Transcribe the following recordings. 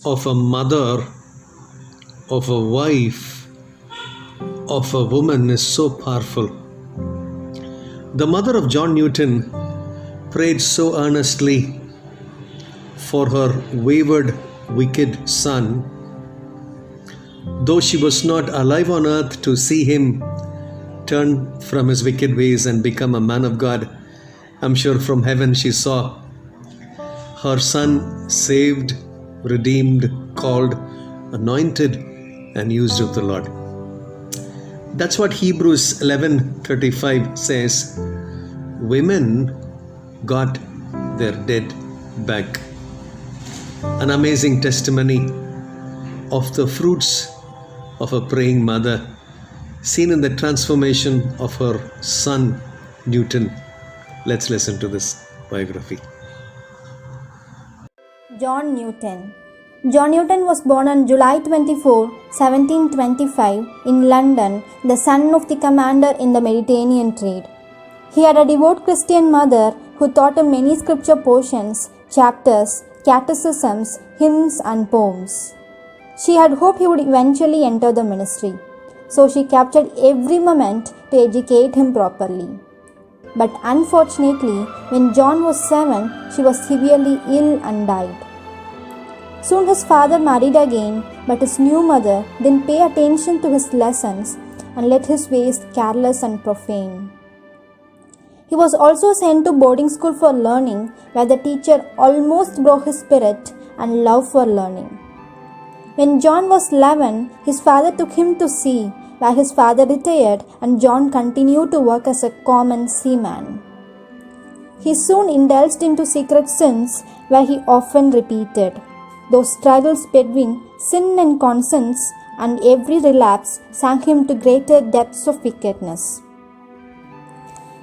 of a mother, of a wife, of a woman is so powerful. The mother of John Newton prayed so earnestly for her wayward, wicked son. Though she was not alive on earth to see him turn from his wicked ways and become a man of God, I'm sure from heaven she saw her son saved, redeemed, called, anointed, and used of the Lord. That's what Hebrews 11:35 says. Women got their dead back. An amazing testimony of the fruits of a praying mother, seen in the transformation of her son Newton. Let's listen to this biography. John Newton. John Newton was born on July 24, 1725 in London, the son of the commander in the Mediterranean trade. He had a devout Christian mother who taught him many scripture portions, chapters, catechisms, hymns and poems. She had hoped he would eventually enter the ministry, so she captured every moment to educate him properly. But unfortunately, when John was 7, she was severely ill and died. Soon his father married again, but his new mother didn't pay attention to his lessons and let his ways careless and profane. He was also sent to boarding school for learning, where the teacher almost broke his spirit and love for learning. When John was 11, his father took him to sea, where his father retired and John continued to work as a common seaman. He soon indulged into secret sins, where he often repeated. Those struggles between sin and conscience and every relapse sank him to greater depths of wickedness.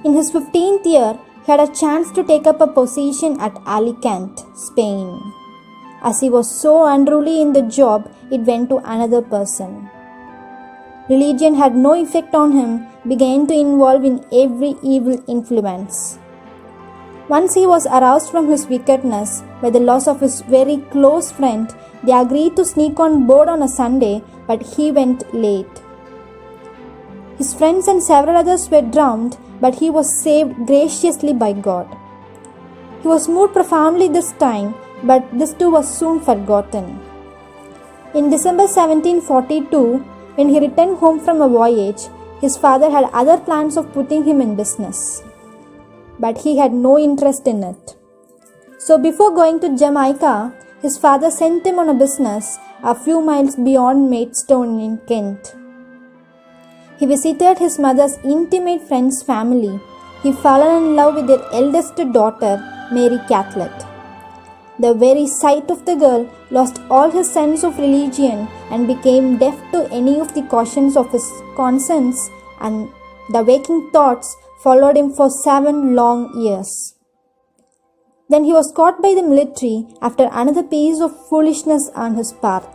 In his 15th year, he had a chance to take up a position at Alicante, Spain. As he was so unruly in the job, it went to another person. Religion had no effect on him, began to involve in every evil influence. Once he was aroused from his wickedness by the loss of his very close friend, they agreed to sneak on board on a Sunday, but he went late. His friends and several others were drowned, but he was saved graciously by God. He was moved profoundly this time, but this too was soon forgotten. In December 1742, when he returned home from a voyage, his father had other plans of putting him in business, but he had no interest in it. So before going to Jamaica, his father sent him on a business a few miles beyond Maidstone in Kent. He visited his mother's intimate friend's family. He fell in love with their eldest daughter, Mary Cathlet. The very sight of the girl lost all his sense of religion and became deaf to any of the cautions of his conscience, and the waking thoughts followed him for 7 long years. Then he was caught by the military after another piece of foolishness on his part.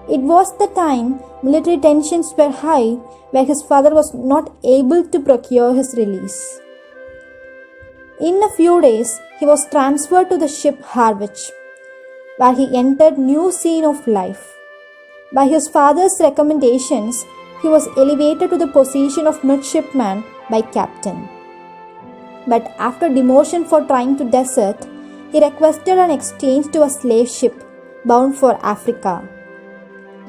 It was the time military tensions were high, where his father was not able to procure his release. In a few days, he was transferred to the ship Harwich, where he entered new scene of life. By his father's recommendations, he was elevated to the position of midshipman by captain. But after demotion for trying to desert, he requested an exchange to a slave ship bound for Africa.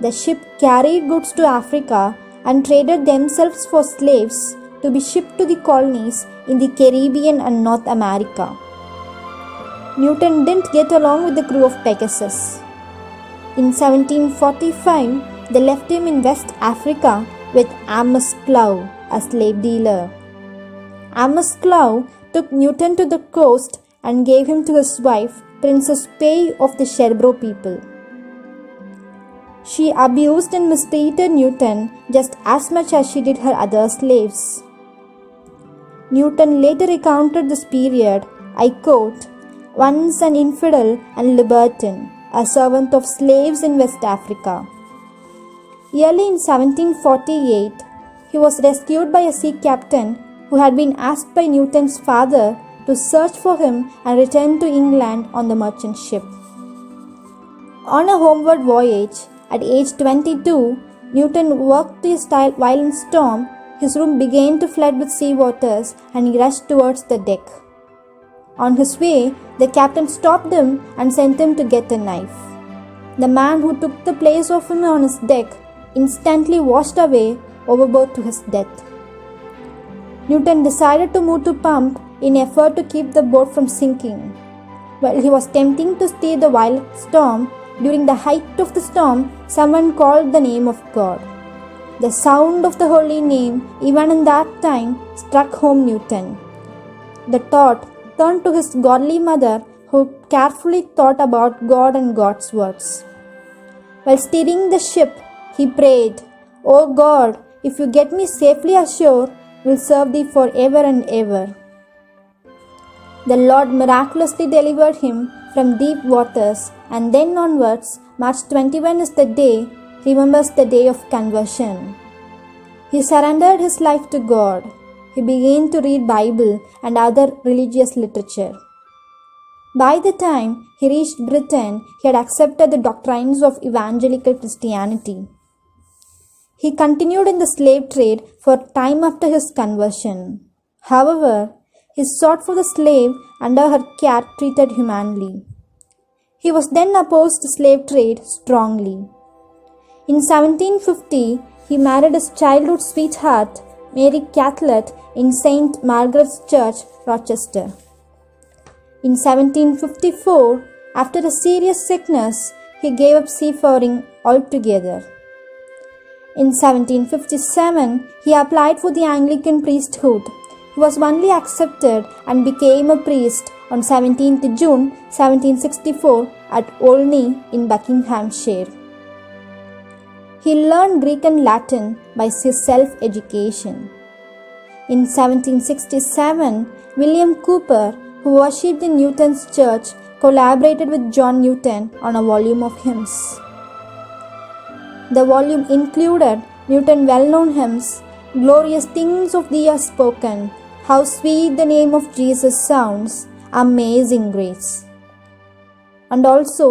The ship carried goods to Africa and traded themselves for slaves to be shipped to the colonies in the Caribbean and North America. Newton didn't get along with the crew of Pegasus. In 1745, they left him in West Africa with Amos Clow, a slave dealer. Amos Clow took Newton to the coast and gave him to his wife, Princess Pay of the Sherbro people. She abused and mistreated Newton just as much as she did her other slaves. Newton later recounted this period, I quote, "Once an infidel and libertine, a servant of slaves in West Africa. Early in 1748, he was rescued by a sea captain who had been asked by Newton's father to search for him and return to England on the merchant ship. On a homeward voyage, at age 22, Newton worked to his violent storm. His room began to flood with sea waters and he rushed towards the deck. On his way, the captain stopped him and sent him to get a knife. The man who took the place of him on his deck instantly washed away overboard to his death. Newton decided to move to pump in effort to keep the boat from sinking. While he was attempting to steer the violent storm, during the height of the storm, someone called the name of God. The sound of the holy name, even in that time, struck home Newton. The thought turned to his godly mother, who carefully thought about God and God's words. While steering the ship, he prayed, "O God, if you get me safely ashore, will serve thee forever and ever." The Lord miraculously delivered him from deep waters, and then onwards, March 21 is the day, remembers the day of conversion. He surrendered his life to God. He began to read Bible and other religious literature. By the time he reached Britain, he had accepted the doctrines of evangelical Christianity. He continued in the slave trade for time after his conversion. However, he sought for the slave under her care treated humanly. He was then opposed to slave trade strongly. In 1750, he married his childhood sweetheart, Mary Cathlet, in St. Margaret's Church, Rochester. In 1754, after a serious sickness, he gave up seafaring altogether. In 1757, he applied for the Anglican priesthood. He was only accepted and became a priest on 17th June 1764 at Olney in Buckinghamshire. He learned Greek and Latin by his self-education. In 1767, William Cowper, who worshipped in Newton's church, collaborated with John Newton on a volume of hymns. The volume included Newton's well-known hymns, "Glorious things of thee are spoken, how sweet the name of Jesus sounds, amazing grace." And also,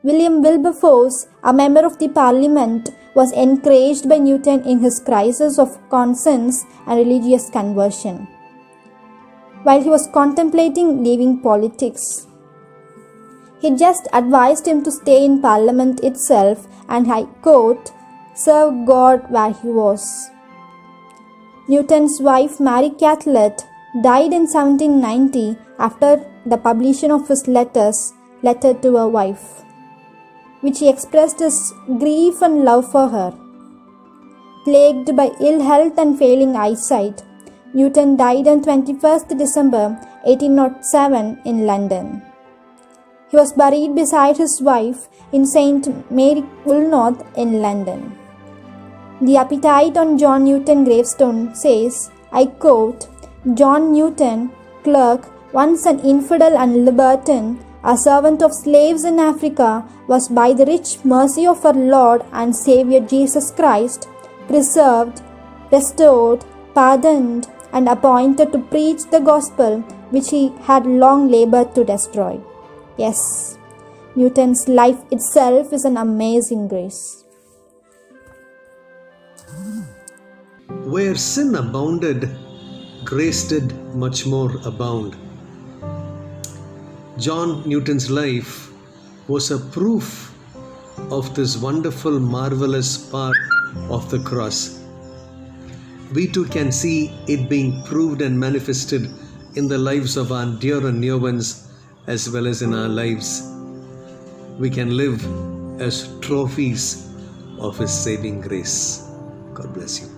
William Wilberforce, a member of the Parliament, was encouraged by Newton in his crisis of conscience and religious conversion, while he was contemplating leaving politics. He just advised him to stay in Parliament itself and, I quote, "serve God where he was." Newton's wife Mary Cathlet died in 1790 after the publication of his letter to her wife, which he expressed his grief and love for her. Plagued by ill health and failing eyesight, Newton died on 21st December 1807 in London. He was buried beside his wife in St. Mary Woolnoth in London. The epitaph on John Newton gravestone says, I quote, "John Newton, clerk, once an infidel and libertine, a servant of slaves in Africa, was by the rich mercy of our Lord and Saviour Jesus Christ preserved, restored, pardoned, and appointed to preach the gospel which he had long labored to destroy." Yes, Newton's life itself is an amazing grace. Where sin abounded, grace did much more abound. John Newton's life was a proof of this wonderful, marvelous part of the cross. We too can see it being proved and manifested in the lives of our dear and near ones, as well as in our lives. We can live as trophies of His saving grace. God bless you.